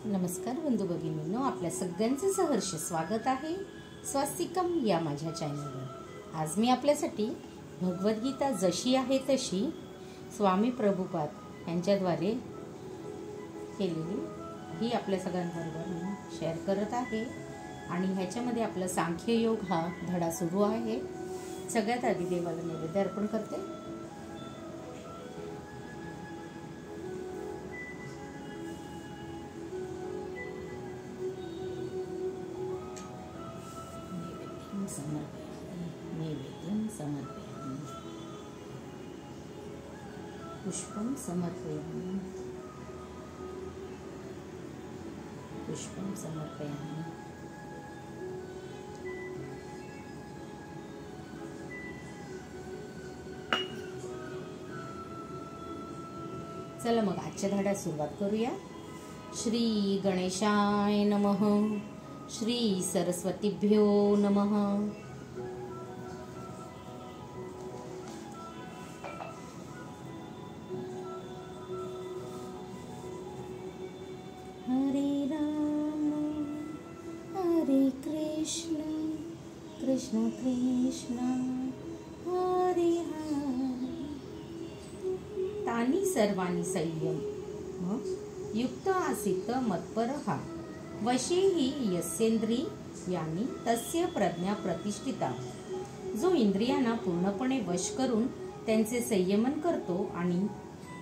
नमस्कार बंधू भगिनींनो, आपल्या सगळ्यांचे सहर्ष स्वागत आहे स्वास्तिकम या माझ्या चॅनलवर। आज मी आपल्यासाठी भगवद्गीता जशी आहे तशी स्वामी प्रभुपाद यांच्याद्वारे केलेली ही आपल्या सगळ्यांबरोबर मी शेअर करत आहे। आणि ह्याच्यामध्ये आपला सांख्ययोग हा धडा सुरू आहे। सगळ्यात आधी देवाला नैवेद्य अर्पण करते। नैवेद्यं समर्पयामि, पुष्पं समर्पयामि, पुष्पं समर्पयामि। चला मग आजच्या धड्यात सुरुवात करूया। श्री गणेशाय नमः, श्री सरस्वतीभ्यो नमः। हरे राम हरे कृष्ण कृष्ण कृष्ण हरे हरे। तानी सर्वाणी संयम युक्त आसीत मत्परः, वशे हि यस्येंद्रियाणि तस्य प्रज्ञा प्रतिष्ठिता। जो इंद्रियांना पूर्णपणे वश करून त्यांचे संयमन करतो आणि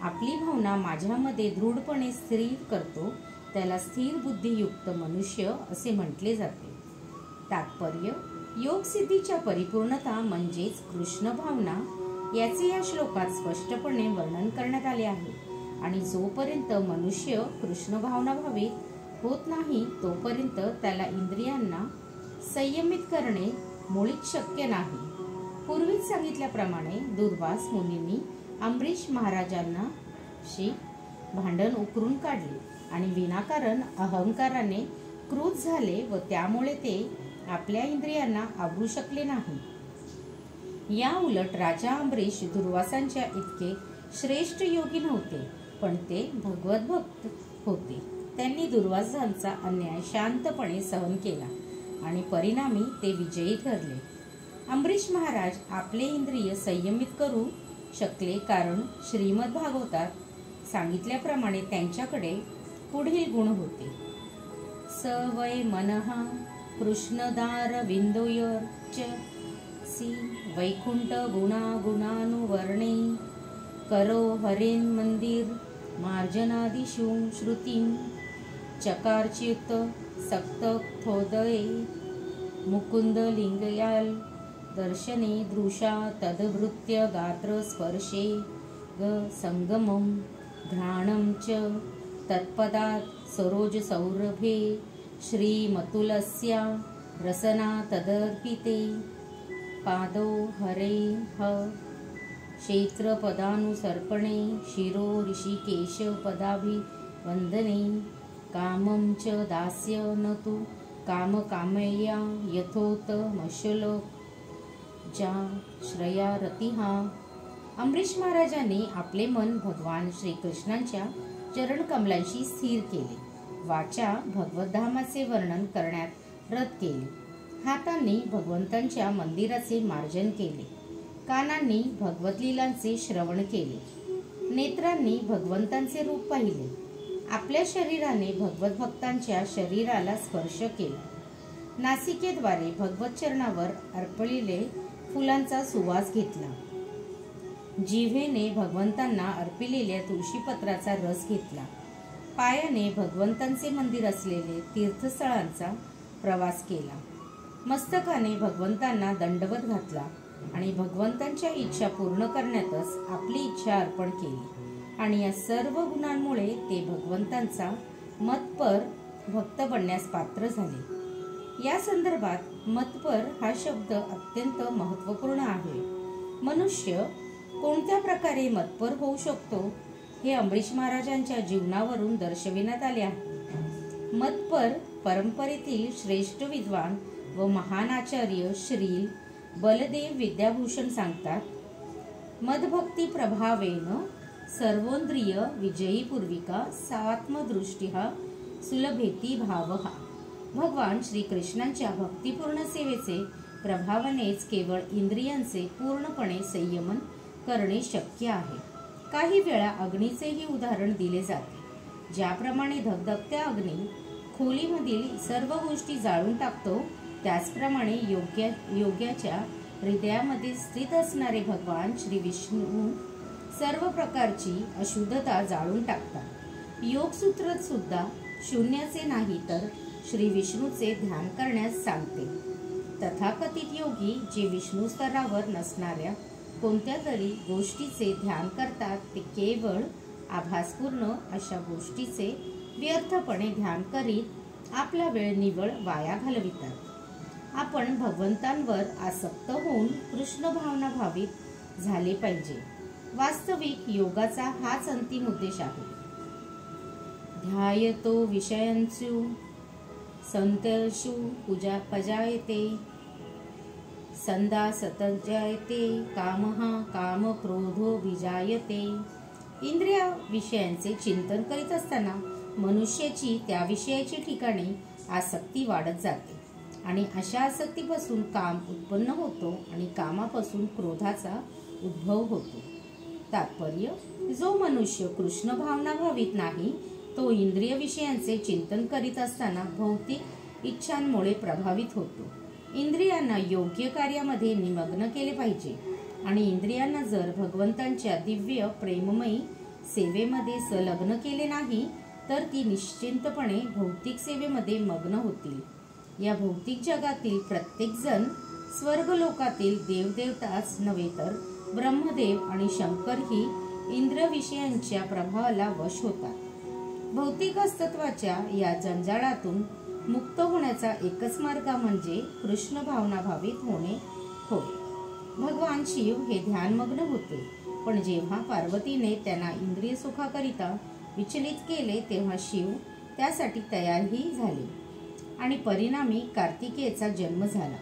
आपली भावना माझ्यामध्ये दृढपणे स्थिर करतो त्याला स्थिर बुद्धियुक्त मनुष्य असे म्हटले जाते। तात्पर्य: योग सिद्धीच्या परिपूर्णता म्हणजेच कृष्ण भावना याचे या श्लोकात स्पष्टपणे वर्णन करण्यात आले आहे। आणि जोपर्यंत मनुष्य कृष्ण भावना भावित होत नाही तोपर्यंत त्याला इंद्रियांना संयमित करणे मुळीच शक्य नाही। पूर्वीच सांगितल्याप्रमाणे दुर्वास मुनींनी अंबरीश महाराजांना भांडण उकरून काढले आणि विनाकारण अहंकाराने क्रुद्ध झाले व त्यामुळे ते आपल्या इंद्रियांना आवरू शकले नाही। या उलट राजा अंबरीश दुर्वासांच्या इतके श्रेष्ठ योगी नव्हते, पण ते भगवत भक्त होते। त्यांनी दुर्वासांचा अन्याय शांतपणे सहन केला आणि परिणामी ते विजयी ठरले। अंबरीश महाराज आपले इंद्रिय संयमित करू शकले कारण श्रीमद भागवतात सांगितल्याप्रमाणे त्यांच्याकडे पुढील गुण होते। सवय मनः कृष्णदार विंदोयर च सी वैकुंठ गुणानुवर्णे करो हरेन मंदिर मार्जनादिषु श्रुतिं चकारच्युत सक्तथोदये मुकुंद लिंगयाल दर्शने दृशा तदभृत्य गात्र स्पर्शे ग संगमं घ्राणं च तत्पदात् सरोज सौरभे श्रीमतुलस्या रसना तदर्पिते पादो हरे ह क्षेत्रपदानुसर्पणे शिरो ऋषिकेश पदाभिवंदने कामं च दास्य न तु कामकामया यथोत मशलो जा श्रया रतिहा। अंबरीश महाराजांनी आपले मन भगवान श्रीकृष्णांच्या चरणकमलांशी स्थिर केले, वाचा भगवद्धामाचे वर्णन करण्यात रत केली, हातांनी भगवंतांच्या मंदिराचे मार्जन केले, कानांनी भगवतलीलांचे श्रवण केले, नेत्रांनी भगवंतांचे रूप पाहिले, आपल्या शरीराने भगवत भक्तांच्या शरीराला स्पर्श केला, नासिकेद्वारे भगवत चरणावर अर्पलेले फुलांचा सुवास घेतला, जिव्हेने भगवंतांना अर्पिलेल्या तुळशीपत्राचा रस घेतला, पायाने भगवंतांचे मंदिर असलेले तीर्थस्थळांचा प्रवास केला, मस्तकाने भगवंतांना दंडवत घातला आणि भगवंतांच्या इच्छा पूर्ण करण्यातच आपली इच्छा अर्पण केली। आणि या सर्व गुणांमुळे ते भगवंतांचा मतपर भक्त बनण्यास पात्र झाले। या संदर्भात मतपर हा शब्द अत्यंत महत्त्वपूर्ण आहे। मनुष्य कोणत्या प्रकारे मतपर होऊ शकतो हे अंबरीश महाराजांच्या जीवनावरून दर्शविण्यात आले आहे। मतपर परंपरेतील श्रेष्ठ विद्वान व महान आचार्य श्री बलदेव विद्याभूषण सांगतात, मदभक्ती प्रभावेन सर्वोंद्रिय विजयी पूर्विका सात्मदृष्टिः सुलभेती भावहा. भगवान श्रीकृष्णांच्या भक्तिपूर्ण सेवेचे प्रभावानेच केवळ इंद्रियांचे पूर्णपणे संयमन करणे शक्य आहे. काही वेळा अग्नीचेही उदाहरण दिले जाते. ज्याप्रमाणे धगधगत्या अग्नी खोलीमधील सर्व गोष्टी जाळून टाकतो, त्याचप्रमाणे योग्याच्या हृदयामध्ये स्थित असणारे भगवान श्री विष्णू सर्व प्रकारची अशुद्धता जाळून टाकतात. योगसूत्र सुद्धा शून्याचे नाही तर श्री विष्णूचे ध्यान करण्यास सांगते. तथाकथित योगी जे विष्णू स्तरावर नसणाऱ्या कोणत्या तरी गोष्टीचे ध्यान करतात, ते केवळ आभासपूर्ण अशा गोष्टीचे व्यर्थपणे ध्यान करीत आपला वेळ निव्वळ वाया घालवितात. आपण भगवंतांवर आसक्त होऊन कृष्ण भावना भावित झाले पाहिजे. वास्तविक योगाचा हाच अंतिम उद्देश आहे. ध्यायतो विषयांसु संतर्षु पूजा पजायते संदा सतजायते कामहा काम क्रोधो विजायते. इंद्रिय विषयांचे चिंतन करीत असताना मनुष्याची त्या विषयाची ठिकाणी आसक्ती वाढत जाते आणि अशा आसक्तीपासून काम उत्पन्न होतो आणि कामापासून क्रोधाचा उद्भव होतो. तात्पर्य: जो मनुष्य कृष्ण भावना भावित नाही, तो इंद्रिय विषयांचे चिंतन करीत असताना भौतिक इच्छांमुळे प्रभावित होतो. इंद्रियांना योग्य कार्यामध्ये निमग्न केले पाहिजे आणि इंद्रियांना जर भगवंतांच्या दिव्य प्रेममयी सेवेमध्ये संलग्न केले नाही, तर ती निश्चिंतपणे भौतिक सेवेमध्ये मग्न होतील. या भौतिक जगातील प्रत्येक जण स्वर्गलोकातील देवदेवताच नव्हे तर ब्रह्मदेव आणि शंकरही इंद्रिय विषयांच्या प्रभावाला वश होतात. भौतिक अस्तित्वाच्या या जंजाळातून मुक्त होण्याचा एकच मार्ग म्हणजे कृष्ण भावना भावित होणे होय. भगवान शिव हे ध्यानमग्न होते, पण जेव्हा पार्वतीने त्यांना इंद्रिय सुखाकरिता विचलित केले, तेव्हा शिव त्यासाठी तयारही झाले आणि परिणामी कार्तिकेयचा जन्म झाला.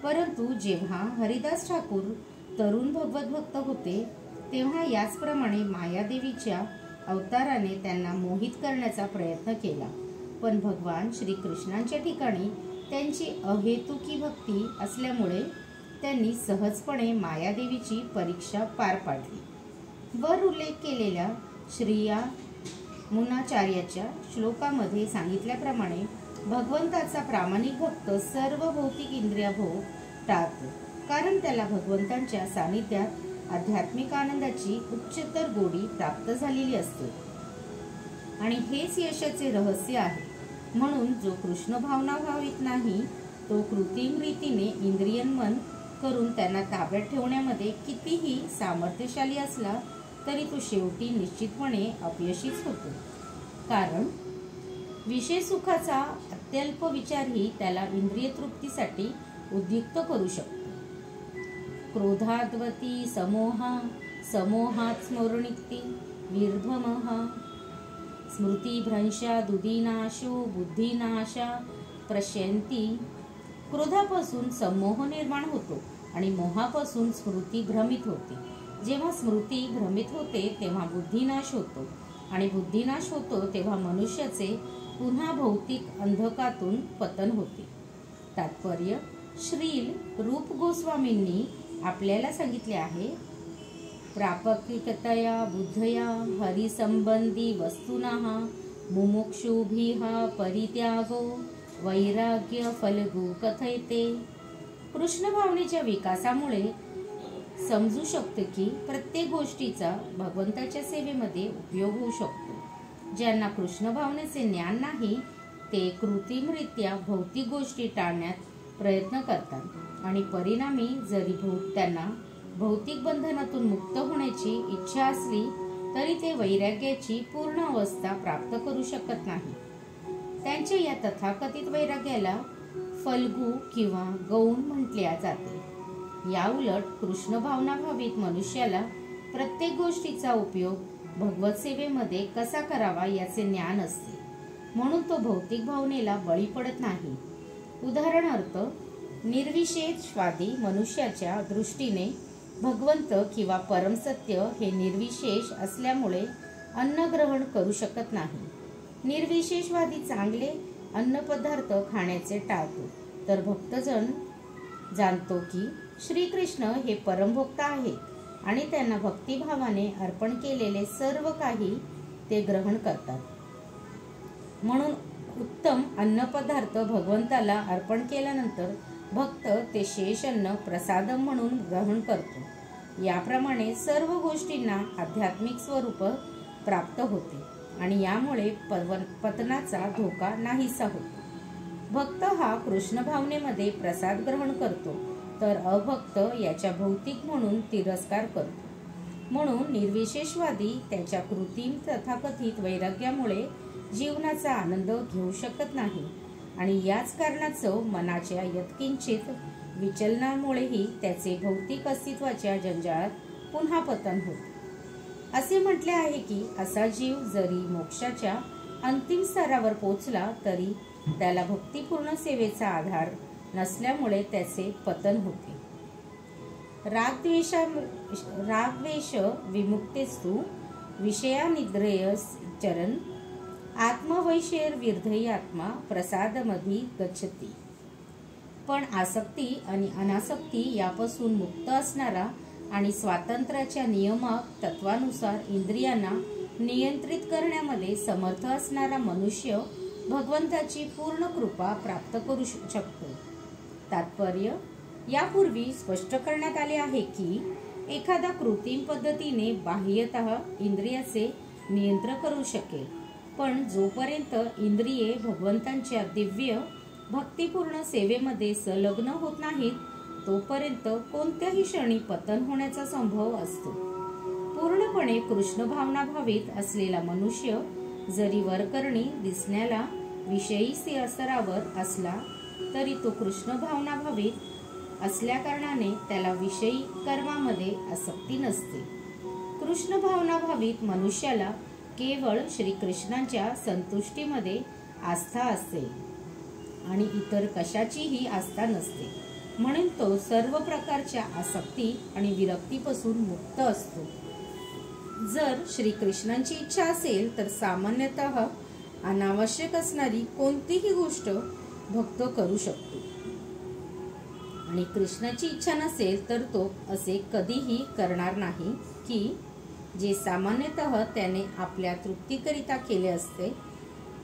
परंतु जेव्हा हरिदास ठाकूर तरुण भगवत भक्त होते, तेव्हा याचप्रमाणे मायादेवीच्या अवताराने त्यांना मोहित करण्याचा प्रयत्न केला. पण भगवान श्रीकृष्णांच्या ठिकाणी त्यांची अहेतुकी भक्ती असल्यामुळे त्यांनी सहजपणे मायादेवीची परीक्षा पार पाडली. वर उल्लेख केलेल्या श्रीया मुनाचार्याच्या श्लोकामध्ये सांगितल्याप्रमाणे भगवंताचा प्रामाणिक भक्त सर्व भौतिक इंद्रिय भोग टाळतो, कारण त्याला भगवंतांच्या सानिध्यात आध्यात्मिक आनंदाची उच्चतर गोडी प्राप्त झालेली असते आणि हेच यशाचे रहस्य आहे. म्हणून जो कृष्ण भावना भावित नाही, तो कृत्रिम रीतीने इंद्रियमन करून त्यांना ताब्यात ठेवण्यामध्ये कितीही सामर्थ्यशाली असला तरी तो शेवटी निश्चितपणे अपयशीच होतो. कारण विषय सुखाचा अत्यल्प विचारही त्याला इंद्रिय तृप्तीसाठी उद्युक्त करू शकतो. क्रोधाद्वती समोहा समोहात स्मरणिक्ती विर्भमः स्मृतिभ्रंशा दुदीनाशो बुद्धिनाशा प्रश्यंती. क्रोधापासून समोह निर्माण होतो आणि मोहापासून स्मृती भ्रमित होते. जेव्हा स्मृती भ्रमित होते तेव्हा बुद्धिनाश होतो आणि बुद्धिनाश होतो तेव्हा मनुष्याचे पुन्हा भौतिक अंधकातून पतन होते. तात्पर्य: श्रील रूप गोस्वामींनी आपल्याला सांगितले आहे, प्रापकिकतया बुद्धया हरिसंबंधी वस्तुनः मुमुक्षुभिः परित्यागो वैराग्य फलगु कथयते. कृष्ण भावनेच्या विकासामुळे समजू शकते की प्रत्येक गोष्टीचा भगवंताच्या सेवेमध्ये उपयोग होऊ शकतो. ज्यांना कृष्ण भावनेचे ज्ञान नाही, ते कृत्रिमरित्या भौतिक गोष्टी टाळण्यात प्रयत्न करतात आणि परिणामी जरी त्यांना भौतिक बंधनातून मुक्त होण्याची इच्छा असली तरी ते वैराग्याची पूर्ण अवस्था प्राप्त करू शकत नाही. त्यांच्या या तथाकथित वैराग्याला फल्गू किंवा गौण म्हटले जाते. याउलट कृष्ण भावना भावित मनुष्याला प्रत्येक गोष्टीचा उपयोग भगवत सेवेमध्ये कसा करावा याचे ज्ञान असते, म्हणून तो भौतिक भावनेला बळी पडत नाही. उदाहरणार्थ, निर्विशेषवादी मनुष्याच्या दृष्टीने भगवंत किंवा परमसत्य हे निर्विशेष असल्यामुळे अन्न ग्रहण करू शकत नाही. निर्विशेषवादी चांगले अन्नपदार्थ खाण्याचे टाळतो, तर भक्तजन जाणतो की श्रीकृष्ण हे परमभक्त आहेत आणि त्यांना भक्तिभावाने अर्पण केलेले सर्व काही ते ग्रहण करतात. म्हणून उत्तम अन्नपदार्थ भगवंताला अर्पण केल्यानंतर भक्त ते शेष अन्न प्रसादम म्हणून ग्रहण करतो. याप्रमाणे सर्व गोष्टींना आध्यात्मिक स्वरूप प्राप्त होते आणि यामुळे पतनाचा धोका नाहीसा होतो. भक्त हा कृष्ण भावनेमध्ये प्रसाद ग्रहण करतो, तर अभक्त याच्या भौतिक म्हणून तिरस्कार करतो. म्हणून निर्विशेषवादी त्याच्या कृत्रिम तथाकथित वैराग्यामुळे जीवनाचा आनंद घेऊ शकत नाही आणि याच कारणाचं मनाच्या यत्किंचित विचलनामुळेही त्याचे भौतिक अस्तित्वाच्या जंजाळात पुन्हा पतन होते. असे म्हटले आहे की असा जीव जरी मोक्षाच्या अंतिम स्तरावर पोचला तरी त्याला भक्तिपूर्ण सेवेचा आधार नसल्यामुळे त्याचे पतन होते. रागद्वेष विमुक्तेस्तु विषयानिद्रेय चरण आत्मवैशेर विर्धयात्मा प्रसादमधी गच्छति. पण आसक्ती आणि अनासक्ती यापासून मुक्त असणारा आणि स्वातंत्र्याच्या नियमक तत्वानुसार इंद्रियांना नियंत्रित करण्यामध्ये समर्थ असणारा मनुष्य भगवंताची पूर्ण कृपा प्राप्त करू शकतो. तात्पर्य: यापूर्वी स्पष्ट करण्यात आले आहे की एखादा कृत्रिम पद्धतीने बाह्यतः इंद्रियाचे नियंत्रण करू शकेल, पण जोपर्यंत इंद्रिये भगवंतांच्या दिव्य भक्तिपूर्ण सेवेमध्ये संलग्न होत नाहीत तोपर्यंत कोणत्याही क्षणी पतन होण्याचा संभव असतो. पूर्णपणे कृष्ण भावना भावित असलेला मनुष्य जरी वरकरणी दिसण्याला विषयी स्तरावर असला तरी तो कृष्ण भावना भावित असल्या कारणाने त्याला विषयी कर्मामध्ये आसक्ती नसते. कृष्ण भावना भावित मनुष्याला केवळ श्रीकृष्णांच्या संतुष्टीमध्ये आस्था असते आणि इतर कशाचीही आस्था नसते. म्हणून तो सर्व प्रकारच्या आसक्ती आणि विरक्तीपासून मुक्त असतो. जर श्रीकृष्णांची इच्छा असेल तर सामान्यतः अनावश्यक असणारी कोणतीही गोष्ट भक्त करू शकतो आणि कृष्णाची इच्छा नसेल तर तो असे कधीही करणार नाही की जे सामान्यतः त्याने आपल्या तृप्तीकरिता केले असते.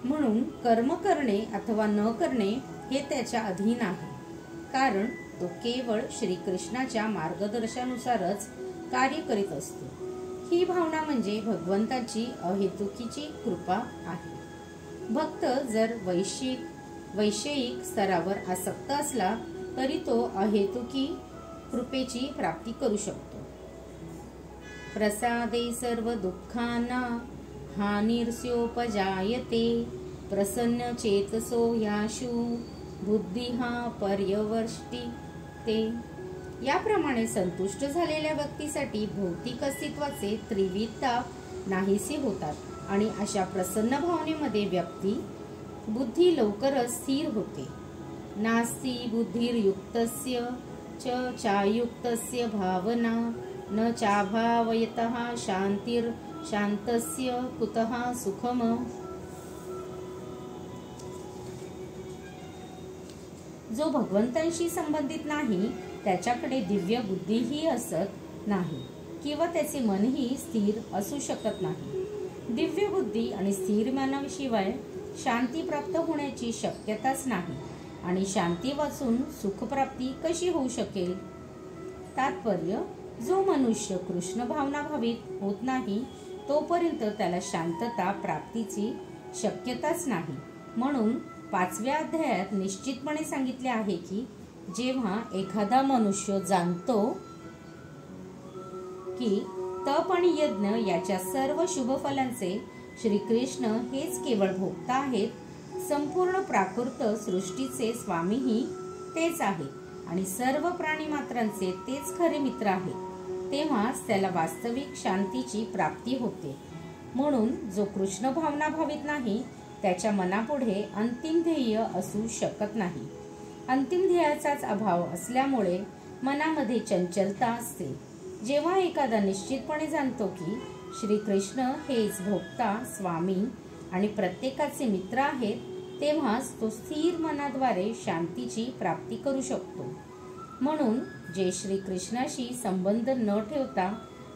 म्हणून कर्म करणे अथवा न करणे हे त्याच्या अधीन आहे, कारण तो केवळ श्रीकृष्णाच्या मार्गदर्शनानुसारच कार्य करीत असतो. ही भावना म्हणजे भगवंताची अहेतुकीची कृपा आहे. भक्त जर वैषयिक स्तरावर आसक्त असला तरी तो अहेतुकी कृपेची प्राप्ती करू शकतो. प्रसादे सर्व दुःखाना हानिर्स्योपजायते प्रसन्न चेतसो याशु बुद्धिहा पर्यवर्ष्टिते. याप्रमाणे संतुष्ट झालेल्या व्यक्तीसाठी भौतिक अस्तित्वाचे त्रिविध ताप नाहीसे होतात आणि अशा प्रसन्न भावनेमध्ये व्यक्ती बुद्धी लवकरच स्थिर होते. नास्ति बुद्धिर्युक्तस्य च चायुक्तस्य भावना न चाभावयतः शांतिर्शांतस्य कुतः सुखम. जो भगवंतांशी संबंधित नाही त्याच्याकडे दिव्य बुद्धीही असत नाही किंवा त्याचे मनही स्थिर असू शकत नाही. दिव्य बुद्धी आणि स्थिर मनाशिवाय शांती प्राप्त होण्याची शक्यताच नाही आणि शांती वाचून सुखप्राप्ती कशी होऊ शकेल. तात्पर्य: जो मनुष्य कृष्ण भावना भावित होत नाही तोपर्यंत त्याला शांतता प्राप्तीची शक्यताच नाही. म्हणून 5व्या अध्यायात निश्चितपणे सांगितले आहे की जेव्हा एखादा मनुष्य जाणतो की तप आणि यज्ञ याच्या सर्व शुभ फलांचे श्रीकृष्ण हेच केवळ भोक्ता आहेत, संपूर्ण प्राकृत सृष्टीचे स्वामीही तेच आहेत आणि सर्व प्राणी मात्रांचे तेच खरे मित्र आहेत, तेव्हाच त्याला वास्तविक शांतीची प्राप्ती होते. म्हणून जो कृष्ण भावना भावित नाही त्याच्या मनापुढे अंतिम ध्येय असू शकत नाही. अंतिम ध्येयाचाच अभाव असल्यामुळे मनामध्ये चंचलता असते. जेव्हा एखादा निश्चितपणे जाणतो की श्रीकृष्ण हेच भोक्ता स्वामी आणि प्रत्येकाचे मित्र आहेत, तेव्हाच तो स्थिर मनाद्वारे शांतीची प्राप्ती करू शकतो. म्हणून जे श्री कृष्णाशी संबंध न ठेवता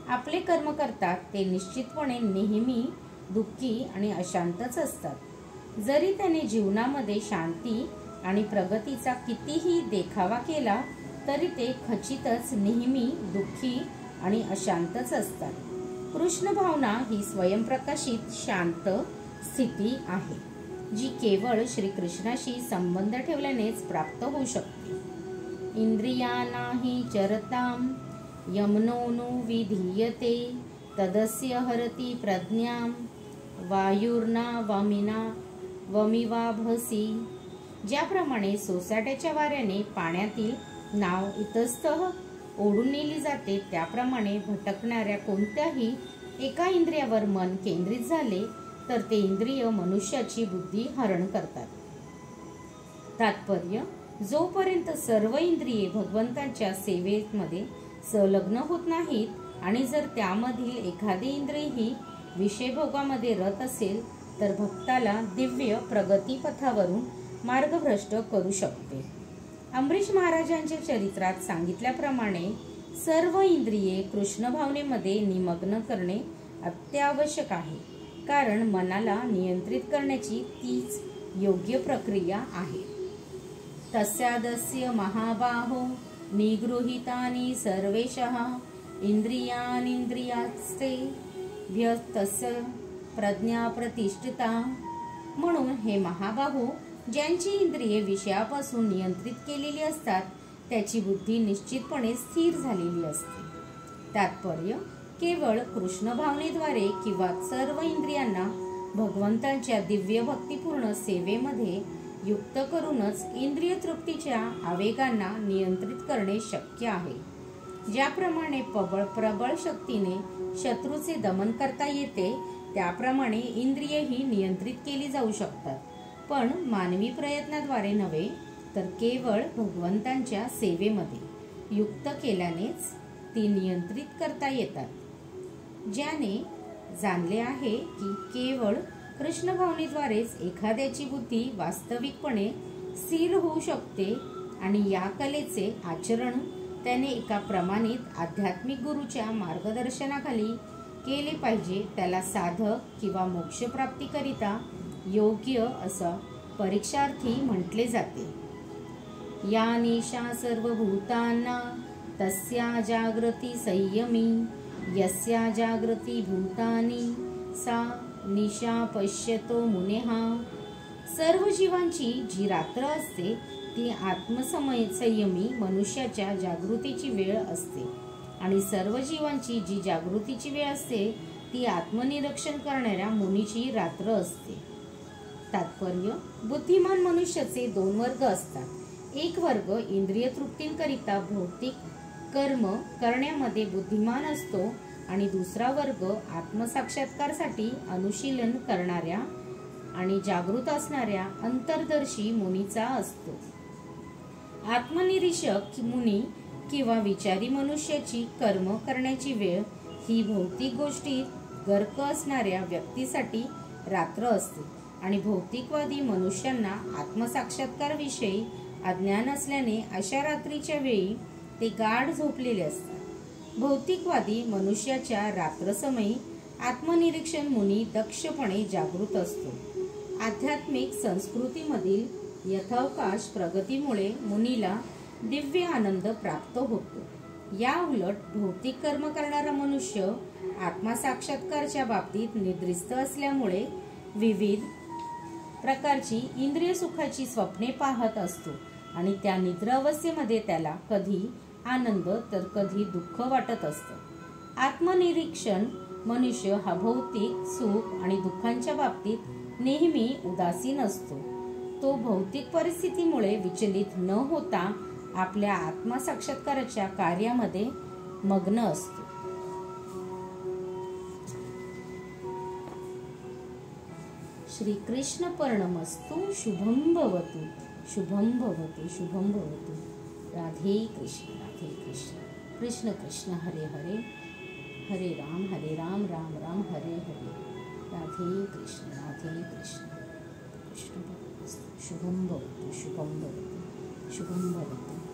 आपले कर्म करतात ते निश्चितपणे नेहमी दुःखी आणि अशांतच असतात. जरी त्याने जीवनामध्ये शांती आणि प्रगतीचा कितीही देखावा केला तरी ते खचितच नेहमी दुःखी आणि अशांतच असतात. कृष्ण भावना ही स्वयंप्रकाशित शांत स्थिती आहे, जी केवळ श्रीकृष्णाशी संबंध ठेवल्यानेच प्राप्त होऊ शकते. इंद्रियानाहि चरताम यमनोनु विधीयते तदस्य हरति प्रज्ञाम वायुर्ना वमिवाभसी. ज्याप्रमाणे सोसाट्याच्या वाऱ्याने पाण्यातील नाव इतस्ततः ओढून नेली जाते, त्याप्रमाणे भटकणाऱ्या कोणत्याही एका इंद्रियावर मन केंद्रित झाले तर ते इंद्रिय मनुष्याची बुद्धी हरण करतात. तात्पर्य: जोपर्यंत सर्व इंद्रिये भगवंताच्या सेवेमध्ये संलग्न होत नाहीत आणि जर त्यामधील एखादी इंद्रियही विषयभोगामध्ये रत असेल तर भक्ताला दिव्य प्रगती पथावरून मार्गभ्रष्ट करू शकते. अमरीश महाराजांच्या चरित्रात सांगितल्याप्रमाणे सर्व इंद्रिये कृष्ण भावनेमध्ये निमग्न करणे अत्यावश्यक आहे, कारण मनाला नियंत्रित करण्याची तीच योग्य प्रक्रिया आहे. तस्यादस्य महाबाहो निगृहीतानि सर्वेशः इंद्रियानिंद्रियास्ते व्यस्तस्य प्रज्ञा प्रतिष्ठिता. म्हणून हे महाबाहो, ज्यांची इंद्रिये विषयापासून नियंत्रित केलेली असतात त्याची बुद्धी निश्चितपणे स्थिर झालेली असते. तात्पर्य: केवळ कृष्ण भावनेद्वारे किंवा सर्व इंद्रियांना भगवंतांच्या दिव्य भक्तिपूर्ण सेवेमध्ये युक्त करूनच इंद्रिय तृप्तीच्या आवेगांना नियंत्रित करणे शक्य आहे. ज्याप्रमाणे प्रबळ शक्तीने शत्रूचे दमन करता येते, त्याप्रमाणे इंद्रियही नियंत्रित केली जाऊ शकतात, पण मानवी प्रयत्नाद्वारे नव्हे तर केवळ भगवंतांच्या सेवेमध्ये युक्त केल्यानेच ती नियंत्रित करता येतात. ज्याने जाणले आहे की केवळ कृष्ण भावनेद्वारेच एखाद्याची बुद्धी वास्तविकपणे स्थिर होऊ शकते आणि या कलेचे आचरण त्याने एका प्रमाणित आध्यात्मिक गुरूच्या मार्गदर्शनाखाली केले पाहिजे, त्याला साधक किंवा मोक्षप्राप्तीकरिता योग्य असं परीक्षार्थी म्हटले जाते. या निशा सर्वभूतांना तस्या जागृती संयमी यस्या जागृती भूतानी सा निशा पश्यतो मुनेः. सर्व जीवांची जी रात्र असते ती आत्मसंयमी मनुष्याच्या जागृतीची वेळ असते आणि सर्व जीवांची जी जागृतीची वेळ असते ती आत्मनिरीक्षण करणाऱ्या मुनीची रात्र असते. तात्पर्य: बुद्धिमान मनुष्याचे दोन वर्ग असतात. एक वर्ग इंद्रिय तृप्तींकरिता भौतिक कर्म करण्यामध्ये बुद्धिमान असतो आणि दुसरा वर्ग आत्मसाक्षात्कारासाठी अनुशीलन करणाऱ्या आणि जागृत असणाऱ्या अंतर्दर्शी मुनीचा असतो. आत्मनिरीक्षक मुनी किंवा विचारी मनुष्याची कर्म करण्याची वेळ ही भौतिक गोष्टीत गर्क असणाऱ्या व्यक्तीसाठी रात्र असते आणि भौतिकवादी मनुष्यांना आत्मसाक्षात्काराविषयी अज्ञान असल्याने अशा रात्रीच्या वेळी ते गाढ झोपलेले असतात. भौतिकवादी मनुष्याच्या रात्रसमयी आत्मनिरीक्षण मुनी दक्षपणे जागृत असतो. आध्यात्मिक संस्कृतीमधील यथावकाश प्रगतीमुळे मुनीला दिव्य आनंद प्राप्त होतो. या उलट भौतिक कर्म करणारा मनुष्य आत्मसाक्षात्काराच्या बाबतीत निद्रिस्त असल्यामुळे विविध प्रकारची इंद्रिय सुखाची स्वप्ने पाहत असतो आणि त्या निद्रा अवस्थेमध्ये त्याला कधी आनंद तर कधी दुःख वाटत असतं. आत्मनिरीक्षण मनुष्य हा भौतिक सुख आणि दुःखांच्या बाबतीत नेहमी उदासीन असतो. तो भौतिक परिस्थितीमुळे विचलित न होता आपल्या आत्मसाक्षात्काराच्या कार्यामध्ये मग्न असतो. श्री कृष्ण पर्णमस्तु. शुभम भवतु, शुभम भवतु, शुभम भवतु. राधे कृष्ण, राधे कृष्ण. कृष्ण कृष्ण हरे हरे, हरे राम राम राम हरे हरे. राधे कृष्ण राधे कृष्ण कृष्ण भवतु शुभम भवतु शुभम भवतु शुभम भवतु.